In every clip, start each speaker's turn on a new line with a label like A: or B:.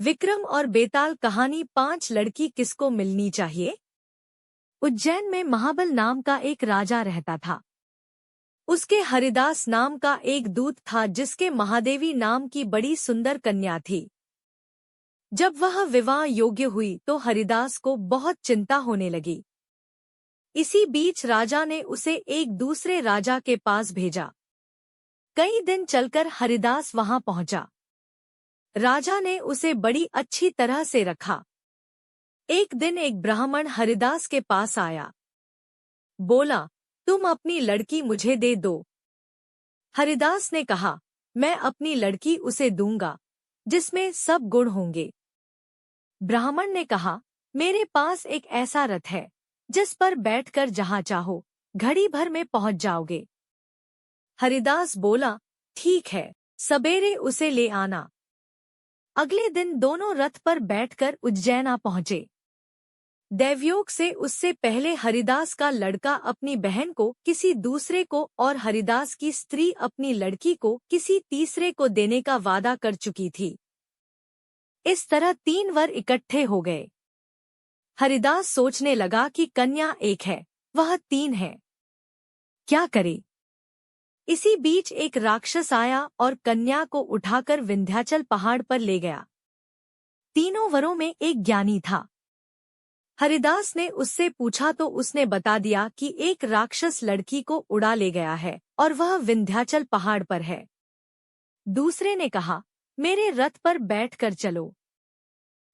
A: विक्रम और बेताल कहानी 5 लड़की किसको मिलनी चाहिए। उज्जैन में महाबल नाम का एक राजा रहता था। उसके हरिदास नाम का एक दूत था जिसके महादेवी नाम की बड़ी सुंदर कन्या थी। जब वह विवाह योग्य हुई तो हरिदास को बहुत चिंता होने लगी। इसी बीच राजा ने उसे एक दूसरे राजा के पास भेजा। कई दिन चलकर हरिदास वहां पहुंचा। राजा ने उसे बड़ी अच्छी तरह से रखा। एक दिन एक ब्राह्मण हरिदास के पास आया। बोला, तुम अपनी लड़की मुझे दे दो। हरिदास ने कहा, मैं अपनी लड़की उसे दूंगा जिसमें सब गुण होंगे। ब्राह्मण ने कहा, मेरे पास एक ऐसा रथ है जिस पर बैठकर जहां चाहो घड़ी भर में पहुंच जाओगे। हरिदास बोला, ठीक है, सवेरे उसे ले आना। अगले दिन दोनों रथ पर बैठकर उज्जैन आ पहुंचे। दैवयोग से उससे पहले हरिदास का लड़का अपनी बहन को किसी दूसरे को और हरिदास की स्त्री अपनी लड़की को किसी तीसरे को देने का वादा कर चुकी थी। इस तरह 3 वर इकट्ठे हो गए। हरिदास सोचने लगा कि कन्या एक है, वह 3 है, क्या करे। इसी बीच एक राक्षस आया और कन्या को उठाकर विंध्याचल पहाड़ पर ले गया। तीनों वरों में एक ज्ञानी था। हरिदास ने उससे पूछा तो उसने बता दिया कि एक राक्षस लड़की को उड़ा ले गया है और वह विंध्याचल पहाड़ पर है। दूसरे ने कहा, मेरे रथ पर बैठकर चलो,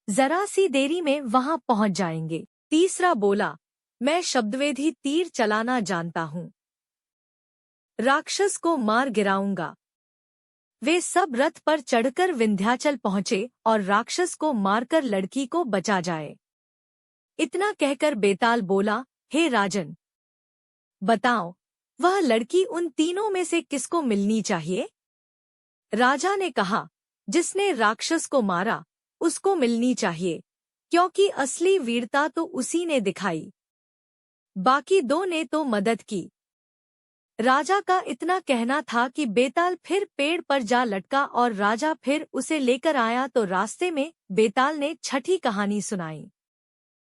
A: जरा सी देरी में वहां पहुंच जाएंगे। तीसरा बोला, मैं शब्दवेधी तीर चलाना जानता हूं, राक्षस को मार गिराऊंगा। वे सब रथ पर चढ़कर विंध्याचल पहुंचे और राक्षस को मारकर लड़की को बचा जाए। इतना कहकर बेताल बोला, हे राजन, बताओ वह लड़की उन तीनों में से किसको मिलनी चाहिए। राजा ने कहा, जिसने राक्षस को मारा उसको मिलनी चाहिए, क्योंकि असली वीरता तो उसी ने दिखाई। बाकी 2 ने तो मदद की। राजा का इतना कहना था कि बेताल फिर पेड़ पर जा लटका और राजा फिर उसे लेकर आया तो रास्ते में बेताल ने छठी कहानी सुनाई।